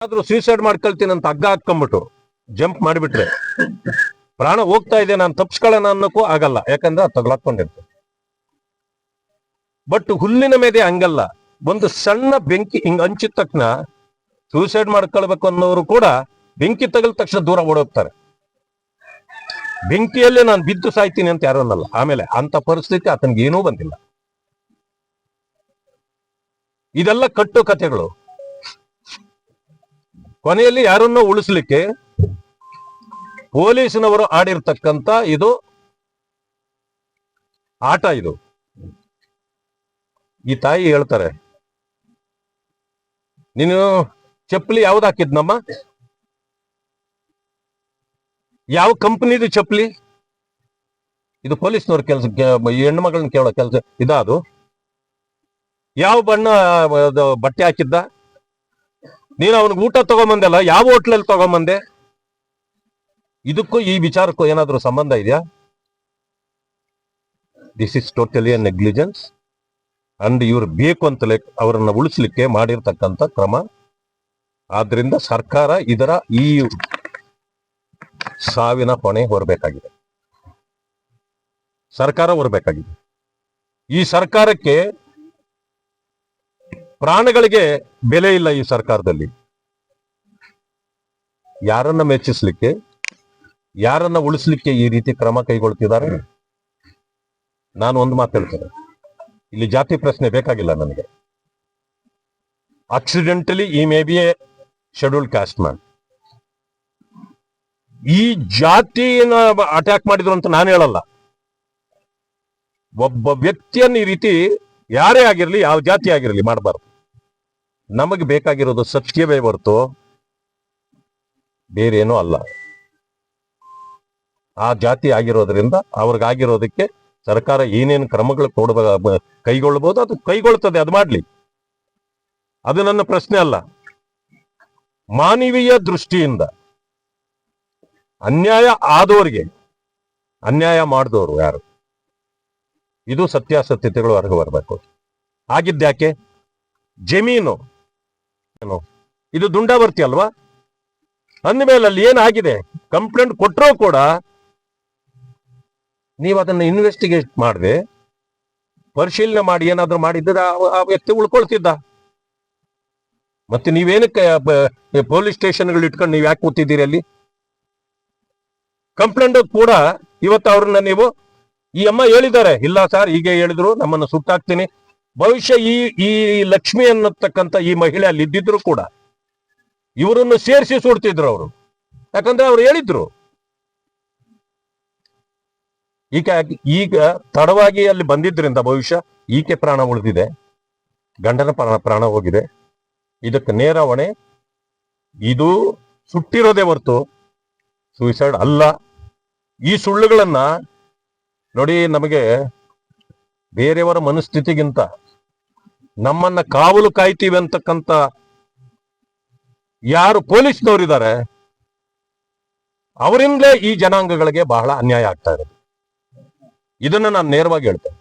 ಆದ್ರೂ ಸೂಸೈಡ್ ಮಾಡ್ಕೊಳ್ತೀನಿ ಅಂತ ಹಗ್ಗ ಹಾಕೊಂಡ್ಬಿಟ್ಟು ಜಂಪ್ ಮಾಡಿಬಿಟ್ರೆ ಪ್ರಾಣ ಹೋಗ್ತಾ ಇದೆ, ನಾನು ತಪ್ಪಿಸ್ಕೊಳ್ಳೋಣ ಅನ್ನೋಕ್ಕೂ ಆಗಲ್ಲ, ಯಾಕಂದ್ರೆ ಅದು ತಗಲಾಕೊಂಡಿರ್ತದೆ. ಬಟ್ ಹುಲ್ಲಿನ ಮೇಲೆ ಹಂಗಲ್ಲ, ಒಂದು ಸಣ್ಣ ಬೆಂಕಿ ಹಿಂಗ್ ಹಂಚಿದ ತಕ್ಷಣ ಸೂಸೈಡ್ ಮಾಡ್ಕೊಳ್ಬೇಕು ಅನ್ನೋರು ಕೂಡ ಬೆಂಕಿ ತಗಲ್ ತಕ್ಷಣ ದೂರ ಓಡೋಗ್ತಾರೆ. ಬೆಂಕಿಯಲ್ಲೇ ನಾನು ಬಿದ್ದು ಸಾಯ್ತೀನಿ ಅಂತ ಯಾರು ಅನ್ನಲ್ಲ. ಆಮೇಲೆ ಅಂತ ಪರಿಸ್ಥಿತಿ ಆತನಿಗೆ ಏನೂ ಬಂದಿಲ್ಲ. ಇದೆಲ್ಲ ಕಟ್ಟು ಕಥೆಗಳು. ಕೊನೆಯಲ್ಲಿ ಯಾರನ್ನೋ ಉಳಿಸ್ಲಿಕ್ಕೆ ಪೊಲೀಸಿನವರು ಆಡಿರ್ತಕ್ಕಂಥ ಇದು ಆಟ. ಇದು ಈ ತಾಯಿ ಹೇಳ್ತಾರೆ, ನೀನು ಚಪ್ಪಲಿ ಯಾವ್ದು ಹಾಕಿದ್ನಮ್ಮ, ಯಾವ ಕಂಪನಿದು ಚಪ್ಪಲಿ ಇದು? ಪೊಲೀಸ್ನವ್ರ ಕೆಲಸ, ಹೆಣ್ಣು ಮಗಳನ್ನ ಕೇಳೋ ಕೆಲಸ ಇದು. ಯಾವ ಬಣ್ಣ ಬಟ್ಟೆ ಹಾಕಿದ್ದ ನೀನು? ಅವನಿಗೆ ಊಟ ತಗೊಂಬಂದಲ್ಲ, ಯಾವ ಹೋಟ್ಲಲ್ಲಿ ತಗೊಂಬಂದೆ? ಇದಕ್ಕೂ ಈ ವಿಚಾರಕ್ಕೂ ಏನಾದ್ರೂ ಸಂಬಂಧ ಇದೆಯಾ? This is totally a negligence. And ಇವ್ರು ಬೇಕು ಅಂತಲೇ ಅವರನ್ನ ಉಳಿಸ್ಲಿಕ್ಕೆ ಮಾಡಿರ್ತಕ್ಕಂಥ ಕ್ರಮ. ಆದ್ರಿಂದ ಸರ್ಕಾರ ಇದರ ಈ ಸಾವಿನ ಹೊಣೆ ಹೊರಬೇಕಾಗಿದೆ. ಸರ್ಕಾರ ಹೊರಬೇಕಾಗಿದೆ. ಈ ಸರ್ಕಾರಕ್ಕೆ ಪ್ರಾಣಗಳಿಗೆ ಬೆಲೆ ಇಲ್ಲ. ಈ ಸರ್ಕಾರದಲ್ಲಿ ಯಾರನ್ನ ಮೆಚ್ಚಿಸ್ಲಿಕ್ಕೆ, ಯಾರನ್ನ ಉಳಿಸ್ಲಿಕ್ಕೆ ಈ ರೀತಿ ಕ್ರಮ ಕೈಗೊಳ್ತಿದ್ದಾರೆ? ನಾನು ಒಂದು ಮಾತು ಹೇಳ್ತೇನೆ, ಇಲ್ಲಿ ಜಾತಿ ಪ್ರಶ್ನೆ ಬೇಕಾಗಿಲ್ಲ ನನಗೆ. ಆಕ್ಸಿಡೆಂಟಲಿ ಈ may be A scheduled cost man. ಈ ಜಾತಿನ ಅಟ್ಯಾಕ್ ಮಾಡಿದ್ರು ಅಂತ ನಾನು ಹೇಳಲ್ಲ. ಒಬ್ಬ ವ್ಯಕ್ತಿಯನ್ನು ಈ ರೀತಿ ಯಾರೇ ಆಗಿರ್ಲಿ, ಯಾವ ಜಾತಿ ಆಗಿರಲಿ ಮಾಡಬಾರ್ದು. ನಮಗೆ ಬೇಕಾಗಿರೋದು ಸತ್ಯವೇ ಹೊರತು ಬೇರೇನೂ ಅಲ್ಲ. ಆ ಜಾತಿ ಆಗಿರೋದ್ರಿಂದ ಅವ್ರಿಗಾಗಿರೋದಕ್ಕೆ ಸರ್ಕಾರ ಏನೇನು ಕ್ರಮಗಳು ಕೈಗೊಳ್ಳಬಹುದು ಅದು ಕೈಗೊಳ್ಳುತ್ತದೆ, ಅದು ಮಾಡ್ಲಿ. ಅದು ನನ್ನ ಪ್ರಶ್ನೆ ಅಲ್ಲ. ಮಾನವೀಯ ದೃಷ್ಟಿಯಿಂದ ಅನ್ಯಾಯ ಆದವರಿಗೆ ಅನ್ಯಾಯ ಮಾಡಿದವರು ಯಾರು, ಇದು ಸತ್ಯಾಸತ್ಯತೆಗಳು ಹೊರಗೆ ಬರಬೇಕು. ಆಗಿದ್ಯಾಕೆ? ಜಮೀನು ಇದು ದುಂಡಾವರ್ತಿ ಅಲ್ವಾ? ಅಂದಮೇಲೆ ಅಲ್ಲಿ ಏನಾಗಿದೆ, ಕಂಪ್ಲೇಂಟ್ ಕೊಟ್ಟರೂ ಕೂಡ ನೀವು ಅದನ್ನ ಇನ್ವೆಸ್ಟಿಗೇಟ್ ಮಾಡದೆ ಪರಿಶೀಲನೆ ಮಾಡಿ ಏನಾದ್ರೂ ಮಾಡಿದ್ರೆ ಆ ವ್ಯಕ್ತಿ ಉಳ್ಕೊಳ್ತಿದ್ದ. ಮತ್ತೆ ನೀವೇನಕ್ಕೆ ಪೊಲೀಸ್ ಸ್ಟೇಷನ್ಗಳು ಇಟ್ಕೊಂಡು ನೀವು ಯಾಕೆ ಕೂತಿದ್ದೀರಿ ಅಲ್ಲಿ? ಕಂಪ್ಲೇಂಟ್ ಕೂಡ ಇವತ್ತು ಅವ್ರನ್ನ ನೀವು, ಈ ಅಮ್ಮ ಹೇಳಿದ್ದಾರೆ, ಇಲ್ಲ ಸರ್ ಹೀಗೆ ಹೇಳಿದ್ರು, ನಮ್ಮನ್ನು ಸುಟ್ಟಾಕ್ತೀನಿ. ಭವಿಷ್ಯ ಈ ಲಕ್ಷ್ಮಿ ಅನ್ನತಕ್ಕಂಥ ಈ ಮಹಿಳೆ ಅಲ್ಲಿ ಇದ್ದಿದ್ರು ಕೂಡ ಇವರನ್ನು ಸೇರಿಸಿ ಸುಡ್ತಿದ್ರು ಅವರು. ಯಾಕಂದ್ರೆ ಅವ್ರು ಹೇಳಿದ್ರು. ಈಗ ತಡವಾಗಿ ಅಲ್ಲಿ ಬಂದಿದ್ರಿಂದ ಭವಿಷ್ಯ ಈಕೆ ಪ್ರಾಣ ಉಳಿದಿದೆ, ಗಂಡನ ಪ್ರಾಣ ಹೋಗಿದೆ. ಇದಕ್ಕೆ ನೇರ ಹೊಣೆ ಇದು ಸುಟ್ಟಿರೋದೇ ಹೊರತು ಸೂಸೈಡ್ ಅಲ್ಲ. ಈ ಸುಳ್ಳುಗಳನ್ನ ನೋಡಿ, ನಮಗೆ ಬೇರೆಯವರ ಮನಸ್ಥಿತಿಗಿಂತ ನಮ್ಮನ್ನ ಕಾವಲು ಕಾಯ್ತೀವಿ ಅಂತಕ್ಕಂಥ ಯಾರು ಪೊಲೀಸ್ನವರಿದ್ದಾರೆ ಅವರಿಂದಲೇ ಈ ಜನಾಂಗಗಳಿಗೆ ಬಹಳ ಅನ್ಯಾಯ ಆಗ್ತಾ ಇರೋದು. ಇದನ್ನ ನಾನು ನೇರವಾಗಿ ಹೇಳ್ತೇನೆ.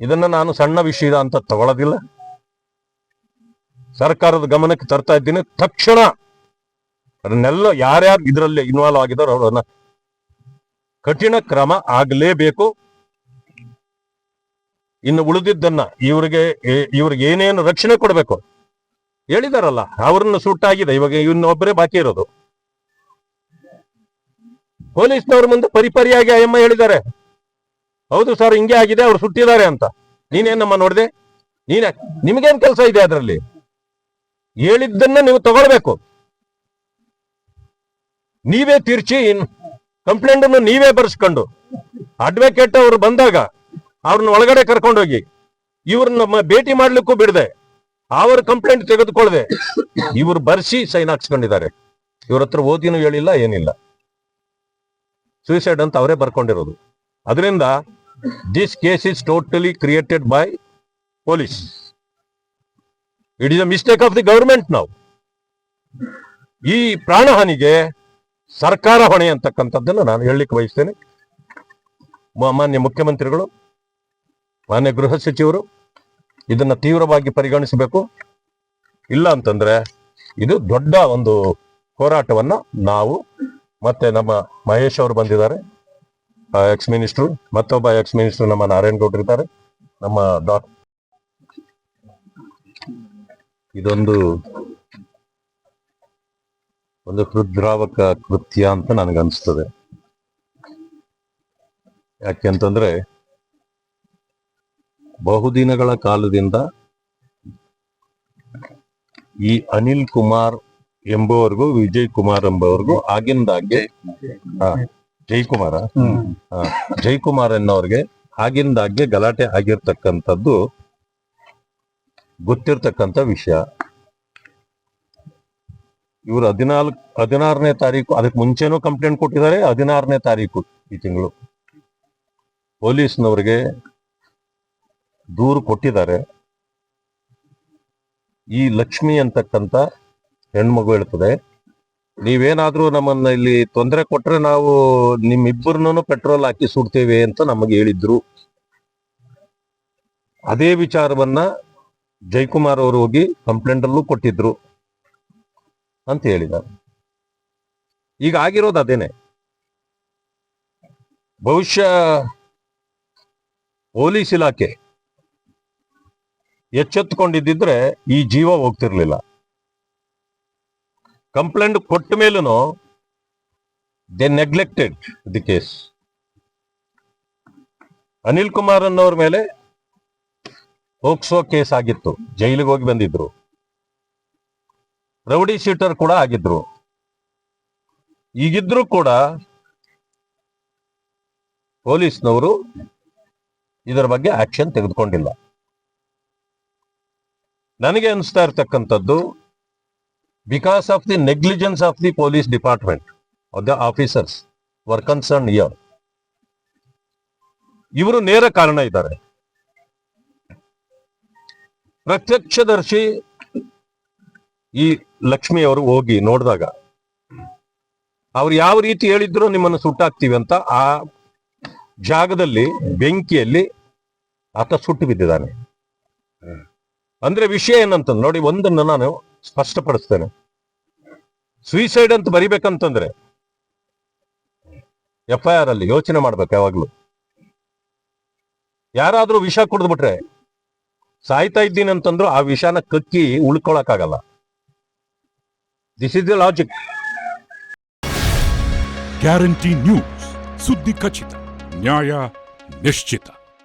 ಇದನ್ನ ನಾನು ಸಣ್ಣ ವಿಷಯ ಅಂತ ತಗೊಳ್ಳೋದಿಲ್ಲ. ಸರ್ಕಾರದ ಗಮನಕ್ಕೆ ತರ್ತಾ ಇದ್ದೀನಿ. ತಕ್ಷಣ ಅದನ್ನೆಲ್ಲ ಯಾರ್ಯಾರು ಇದರಲ್ಲಿ ಇನ್ವಾಲ್ವ್ ಆಗಿದಾರೋ ಅವರನ್ನ ಕಠಿಣ ಕ್ರಮ ಆಗಲೇಬೇಕು. ಇನ್ನು ಉಳಿದಿದ್ದನ್ನ ಇವ್ರಿಗೆ ಏನೇನು ರಕ್ಷಣೆ ಕೊಡಬೇಕು ಹೇಳಿದಾರಲ್ಲ, ಅವ್ರನ್ನ ಸುಟ್ಟಾಗಿದೆ. ಇವಾಗ ಇನ್ನೊಬ್ಬರೇ ಬಾಕಿ ಇರೋದು. ಪೊಲೀಸ್ನವ್ರ ಮುಂದೆ ಪರಿಪರಿಯಾಗಿ ಅಯ್ಯಮ್ಮ ಹೇಳಿದ್ದಾರೆ, ಹೌದು ಸರ್ ಹಿಂಗೆ ಆಗಿದೆ, ಅವ್ರು ಸುಟ್ಟಿದ್ದಾರೆ ಅಂತ. ನೀನೇನಮ್ಮ ನೋಡಿದೆ? ನಿಮಗೇನ್ ಕೆಲಸ ಇದೆ ಅದರಲ್ಲಿ? ಹೇಳಿದ್ದನ್ನ ನೀವು ತಗೊಳ್ಬೇಕು. ನೀವೇ ತಿರ್ಚಿ ಕಂಪ್ಲೇಂಟ್ ಅನ್ನು ನೀವೇ ಬರೆಸ್ಕೊಂಡು ಅಡ್ವೊಕೇಟ್ ಅವರು ಬಂದಾಗ ಅವ್ರನ್ನ ಒಳಗಡೆ ಕರ್ಕೊಂಡೋಗಿ ಇವ್ರನ್ನ ಭೇಟಿ ಮಾಡ್ಲಿಕ್ಕೂ ಬಿಡದೆ ಅವ್ರ ಕಂಪ್ಲೇಂಟ್ ತೆಗೆದುಕೊಳ್ಳದೆ ಇವ್ರು ಬರ್ಸಿ ಸೈನ್ ಹಾಕ್ಸ್ಕೊಂಡಿದ್ದಾರೆ. ಇವ್ರ ಹತ್ರ ಓದಿನೂ ಹೇಳಿಲ್ಲ, ಏನಿಲ್ಲ. ಸೂಸೈಡ್ ಅಂತ ಅವರೇ ಬರ್ಕೊಂಡಿರೋದು. ಅದರಿಂದ this case is totally created by police. It is a mistake of the government. ನಾವು ಈ ಪ್ರಾಣಹಾನಿಗೆ ಸರ್ಕಾರ ಹೊಣೆ ಅಂತಕ್ಕಂಥದ್ದನ್ನು ನಾನು ಹೇಳಲಿಕ್ಕೆ ಬಯಸ್ತೇನೆ. ಮಾನ್ಯ ಮುಖ್ಯಮಂತ್ರಿಗಳು, ಮಾನ್ಯ ಗೃಹ ಸಚಿವರು ಇದನ್ನ ತೀವ್ರವಾಗಿ ಪರಿಗಣಿಸಬೇಕು. ಇಲ್ಲ ಅಂತಂದ್ರೆ ಇದು ದೊಡ್ಡ ಒಂದು ಹೋರಾಟವನ್ನ ನಾವು ಮತ್ತೆ ನಮ್ಮ ಮಹೇಶ್ ಅವರು ಬಂದಿದ್ದಾರೆ, ಎಕ್ಸ್ ಮಿನಿಸ್ಟ್ರು, ಮತ್ತೊಬ್ಬ ಎಕ್ಸ್ ಮಿನಿಸ್ಟ್ರು ನಮ್ಮ ನಾರಾಯಣಗೌಡರು ಇದ್ದಾರೆ, ನಮ್ಮ ಇದೊಂದು ಹೃದ್ರಾವಕ ಕೃತ್ಯ ಅಂತ ನನಗನ್ಸ್ತದೆ. ಯಾಕೆಂತಂದ್ರೆ ಬಹುದಿನಗಳ ಕಾಲದಿಂದ ಈ ಅನಿಲ್ ಕುಮಾರ್ ಎಂಬುವರೆಗೂ, ವಿಜಯ್ ಕುಮಾರ್ ಎಂಬುವರೆಗೂ ಆಗಿಂದಾಗ್ಗೆ ಜೈಕುಮಾರ್ ಎನ್ನೋರ್ಗೆ ಆಗಿಂದಾಗ್ಗೆ ಗಲಾಟೆ ಆಗಿರ್ತಕ್ಕಂಥದ್ದು ಗೊತ್ತಿರ್ತಕ್ಕಂಥ ವಿಷಯ. ಇವರು 16ನೇ ತಾರೀಕು, ಅದಕ್ಕೆ ಮುಂಚೆನೂ ಕಂಪ್ಲೇಂಟ್ ಕೊಟ್ಟಿದ್ದಾರೆ. 16ನೇ ತಾರೀಕು ಈ ತಿಂಗಳು ಪೊಲೀಸ್ನವ್ರಿಗೆ ದೂರು ಕೊಟ್ಟಿದ್ದಾರೆ. ಈ ಲಕ್ಷ್ಮಿ ಅಂತಕ್ಕಂಥ ಹೆಣ್ಮಗು ಹೇಳ್ತದೆ, ನೀವೇನಾದ್ರೂ ನಮ್ಮನ್ನ ಇಲ್ಲಿ ತೊಂದರೆ ಕೊಟ್ರೆ ನಾವು ನಿಮ್ಮಿಬ್ಬರನ್ನೂ ಪೆಟ್ರೋಲ್ ಹಾಕಿ ಸುಡ್ತೇವೆ ಅಂತ ನಮಗೆ ಹೇಳಿದ್ರು. ಅದೇ ವಿಚಾರವನ್ನ ಜೈಕುಮಾರ್ ಅವರು ಹೋಗಿ ಕಂಪ್ಲೇಂಟ್ ಅಲ್ಲೂ ಕೊಟ್ಟಿದ್ರು ಅಂತ ಹೇಳಿದ್ದಾರೆ. ಈಗ ಆಗಿರೋದು ಅದೇನೆ. ಬಹುಶಃ ಪೊಲೀಸ್ ಇಲಾಖೆ ಎಚ್ಚೆತ್ತುಕೊಂಡಿದ್ದಿದ್ರೆ ಈ ಜೀವ ಹೋಗ್ತಿರ್ಲಿಲ್ಲ. ಕಂಪ್ಲೇಂಟ್ ಕೊಟ್ಟ ಮೇಲೂ they neglected the case. Anil Kumar ಅನ್ನೋರ ಮೇಲೆ ಪೋಕ್ಸೋ ಕೇಸ್ ಆಗಿತ್ತು, ಜೈಲಿಗೆ ಹೋಗಿ ಬಂದಿದ್ರು. ರೌಡಿ ಶೀಟರ್ ಕೂಡ ಆಗಿದ್ರು. ಈಗಿದ್ರು ಕೂಡ ಪೊಲೀಸ್ನವರು ಇದರ ಬಗ್ಗೆ ಆಕ್ಷನ್ ತೆಗೆದುಕೊಂಡಿಲ್ಲ. ನನಗೆ ಅನಿಸ್ತಾ ಇರ್ತಕ್ಕಂಥದ್ದು, because of the negligence of the police department of the officers var concern here, ಇವರು ನೇರ ಕಾರಣ ಇದ್ದಾರೆ. ಪ್ರತ್ಯಕ್ಷದರ್ಶಿ ಈ ಲಕ್ಷ್ಮಿ ಅವರು ಹೋಗಿ ನೋಡಿದಾಗ ಅವ್ರು ಯಾವ ರೀತಿ ಹೇಳಿದ್ರು ನಿಮ್ಮನ್ನು ಸುಟ್ಟಾಕ್ತೀವಿ ಅಂತ, ಆ ಜಾಗದಲ್ಲಿ ಬೆಂಕಿಯಲ್ಲಿ ಆತ ಸುಟ್ಟು ಬಿದ್ದಿದ್ದಾನೆ. ಅಂದ್ರೆ ವಿಷಯ ಏನಂತಂದ್ರೆ ನೋಡಿ, ಒಂದನ್ನು ನಾನು ಸ್ಪಷ್ಟಪಡಿಸ್ತೇನೆ. ಸುಯಿಸೈಡ್ ಅಂತ ಬರಿಬೇಕಂತಂದ್ರೆ FIR ಅಲ್ಲಿ ಯೋಚನೆ ಮಾಡ್ಬೇಕು ಯಾವಾಗ್ಲೂ. ಯಾರಾದ್ರೂ ವಿಷ ಕುಡಿದ್ಬಿಟ್ರೆ ಸಾಯ್ತಾ ಇದ್ದೀನಿ ಅಂತಂದ್ರು ಆ ವಿಷಾನ ಕಕ್ಕಿ ಉಳ್ಕೊಳಕ್ಕಾಗಲ್ಲ. This is the logic. Guarantee news, ಸುದ್ದಿ ಖಚಿತ, ನ್ಯಾಯ ನಿಶ್ಚಿತ.